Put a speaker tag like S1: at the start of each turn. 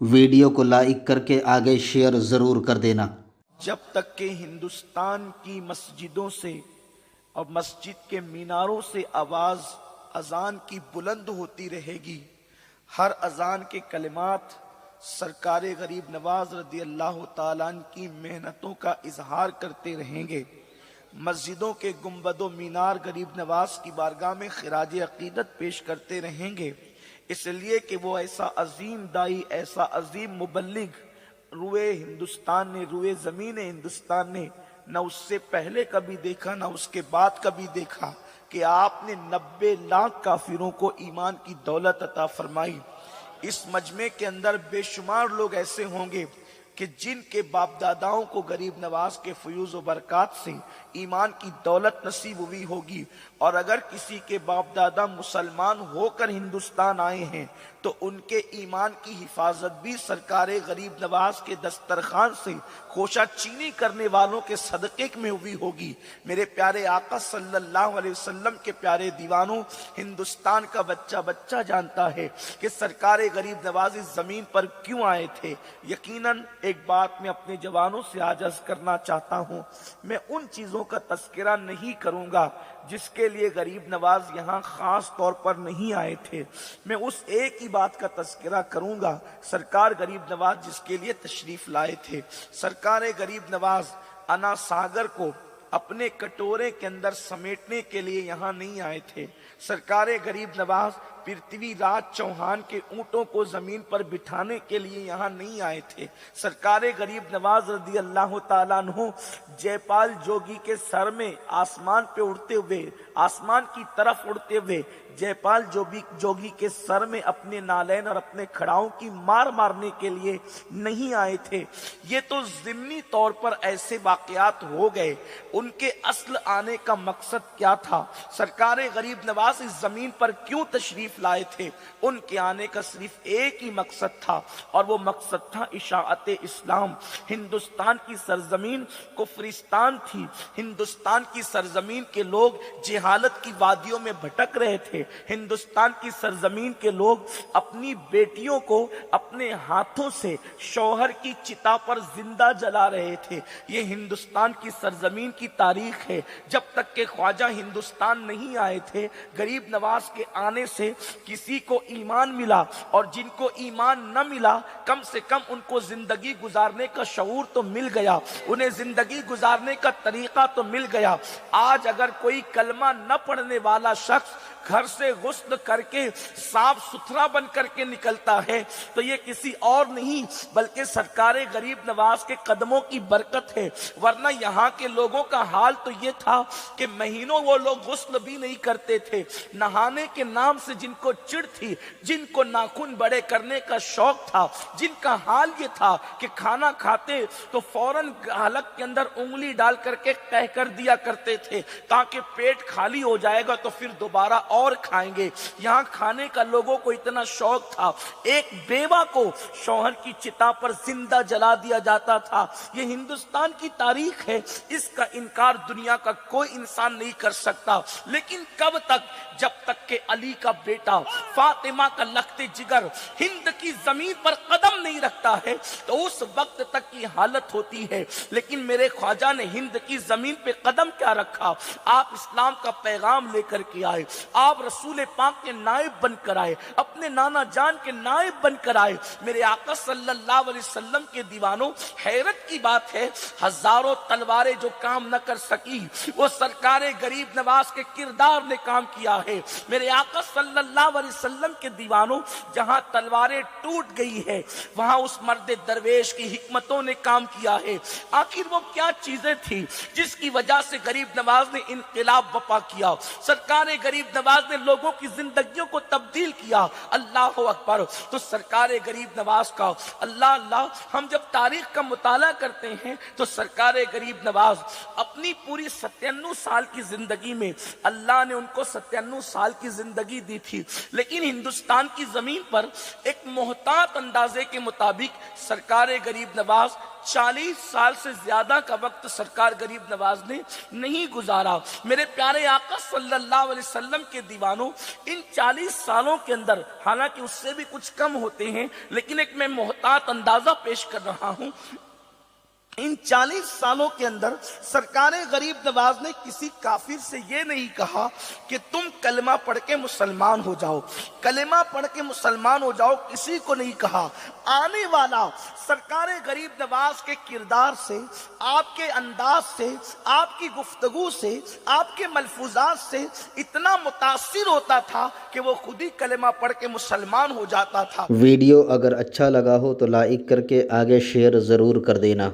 S1: Video کو like کر کے آگے شیئر ضرور کر دینا۔
S2: جب تک کہ ہندوستان کی مسجدوں سے اور مسجد کے میناروں سے آواز اذان کی بلند ہوتی رہے گی، ہر اذان کے کلمات سرکار غریب نواز رضی اللہ تعالیٰ عنہ کی محنتوں کا اظہار کرتے رہیں گے، مسجدوں کے گنبد و مینار غریب نواز کی بارگاہ میں خراج عقیدت پیش کرتے رہیں گے، اس لیے کہ وہ ایسا عظیم دائی، ایسا عظیم مبلغ روئے ہندوستان نے، روئے زمین ہندوستان نے نہ اس سے پہلے کبھی دیکھا نہ اس کے بعد کبھی دیکھا کہ آپ نے 90 لاکھ کافروں کو ایمان کی دولت عطا فرمائی۔ اس مجمع کے اندر بے شمار لوگ ایسے ہوں گے کہ جن کے باپ داداؤں کو غریب نواز کے فیوز و برکات سے ایمان کی دولت نصیب ہوئی ہوگی، اور اگر کسی کے باپ دادا مسلمان ہو کر ہندوستان آئے ہیں تو ان کے ایمان کی حفاظت بھی سرکار غریب نواز کے دسترخوان سے خوشہ چینی کرنے والوں کے صدقے میں ہوئی ہوگی۔ میرے پیارے آقا صلی اللہ علیہ وسلم کے پیارے دیوانوں، ہندوستان کا بچہ بچہ جانتا ہے کہ سرکار غریب نواز اس زمین پر کیوں آئے تھے۔ یقیناً ایک بات میں اپنے جوانوں سے آج عرض کرنا چاہتا ہوں، میں ان چیزوں کا تذکرہ نہیں کروں گا جس کے لیے غریب نواز یہاں خاص طور پر نہیں آئے تھے، میں اس ایک ہی بات کا تذکرہ کروں گا، سرکار غریب نواز جس کے لیے تشریف لائے تھے۔ سرکار غریب نواز انا ساگر کو اپنے کٹورے کے اندر سمیٹنے کے لیے یہاں نہیں آئے تھے، سرکار غریب نواز پرتھوی راج چوہان کے اونٹوں کو زمین پر بٹھانے کے لیے یہاں نہیں آئے تھے، سرکار غریب نواز رضی اللہ تعالیٰ عنہ جے پال جوگی کے سر میں آسمان پہ اڑتے ہوئے، آسمان کی طرف اڑتے ہوئے جے پال جوگی کے سر میں اپنے نالین اور اپنے کھڑاؤں کی مار مارنے کے لیے نہیں آئے تھے۔ یہ تو ضمنی طور پر ایسے واقعات ہو گئے، ان کے اصل آنے کا مقصد کیا تھا، سرکار غریب نواز اس زمین پر کیوں تشریف لائے تھے؟ ان کے آنے کا صرف ایک ہی مقصد تھا، اور وہ مقصد تھا اشاعت اسلام۔ ہندوستان کی سرزمین کفرستان تھی، ہندوستان کی سرزمین کے لوگ جہالت کی وادیوں میں بھٹک رہے تھے، ہندوستان کی سرزمین کے لوگ اپنی بیٹیوں کو اپنے ہاتھوں سے شوہر کی چتا پر زندہ جلا رہے تھے۔ یہ ہندوستان کی سرزمین کی تاریخ ہے۔ جب تک کہ خواجہ ہندوستان نہیں آئے تھے، غریب نواز کے آنے سے کسی کو ایمان ملا، اور جن کو ایمان نہ ملا کم سے کم ان کو زندگی گزارنے کا شعور تو مل گیا، انہیں زندگی گزارنے کا طریقہ تو مل گیا۔ آج اگر کوئی کلمہ نہ پڑھنے والا شخص گھر سے غسل کر کے صاف ستھرا بن کر کے نکلتا ہے تو یہ کسی اور نہیں بلکہ سرکار غریب نواز کے قدموں کی برکت ہے، ورنہ یہاں کے لوگوں کا حال تو یہ تھا کہ مہینوں وہ لوگ غسل بھی نہیں کرتے تھے۔ نہانے کے نام سے جن کو چڑ تھی، جن کو ناخن بڑے کرنے کا شوق تھا، جن کا حال یہ تھا کہ کھانا کھاتے تو فوراً حلق کے اندر انگلی ڈال کر کے کہہ کر دیا کرتے تھے تاکہ پیٹ خالی ہو جائے گا تو پھر دوبارہ اور کھائیں گے، یہاں کھانے کا لوگوں کو اتنا شوق تھا۔ ایک بیوہ کو شوہر کی چتا پر زندہ جلا دیا جاتا تھا۔ یہ ہندوستان کی تاریخ ہے، اس کا انکار دنیا کا کوئی انسان نہیں کر سکتا۔ لیکن کب تک؟ جب تک کہ علی کا بیٹا فاطمہ کا لخت جگر ہند کی زمین پر قدم نہیں رکھتا ہے تو اس وقت تک کی حالت ہوتی ہے۔ لیکن میرے خواجہ نے ہند کی زمین پہ قدم کیا رکھا؟ آپ اسلام کا پیغام لے کر کے آئے، آپ رسول پاک کے نائب بن کر آئے، اپنے نانا جان کے نائب بن کر آئے۔ میرے آقا صلی اللہ علیہ وسلم کے دیوانوں، حیرت کی بات ہے ہزاروں تلواریں جو کام نہ کر سکی وہ سرکار غریب نواز کے کردار نے کام کیا ہے۔ میرے آقا صلی اللہ علیہ وسلم کے دیوانوں، جہاں تلواریں ٹوٹ گئی ہے وہاں اس مرد درویش کی حکمتوں نے کام کیا ہے۔ آخر وہ کیا چیزیں تھی جس کی وجہ سے غریب نواز نے انقلاب برپا کیا، سرکار غریب نواز نے لوگوں کی زندگیوں کو تبدیل کیا؟ اللہ اکبر۔ تو سرکار غریب نواز کا اللہ اللہ، ہم جب تاریخ کا مطالعہ کرتے ہیں تو سرکار غریب نواز اپنی پوری 97 سال کی زندگی میں اللہ نے ان کو 97 سال کی زندگی دی تھی، لیکن ہندوستان کی زمین پر ایک محتاط اندازے کے مطابق سرکار غریب نواز 40 سال سے زیادہ کا وقت سرکار غریب نواز نے نہیں گزارا۔ میرے پیارے آقا صلی اللہ علیہ وسلم کے دیوانوں، ان 40 سالوں کے اندر، حالانکہ اس سے بھی کچھ کم ہوتے ہیں، لیکن ایک میں محتاط اندازہ پیش کر رہا ہوں، ان 40 سالوں کے اندر سرکار غریب نواز نے کسی کافر سے یہ نہیں کہا کہ تم کلمہ پڑھ کے مسلمان ہو جاؤ، کلمہ پڑھ کے مسلمان ہو جاؤ، کسی کو نہیں کہا۔ آنے والا سرکار غریب نواز کے کردار سے، آپ کے انداز سے، آپ کی گفتگو سے، آپ کے ملفوظات سے اتنا متاثر ہوتا تھا کہ وہ خود ہی کلمہ پڑھ کے مسلمان ہو جاتا تھا۔
S1: ویڈیو اگر اچھا لگا ہو تو لائک کر کے آگے شیئر ضرور کر دینا۔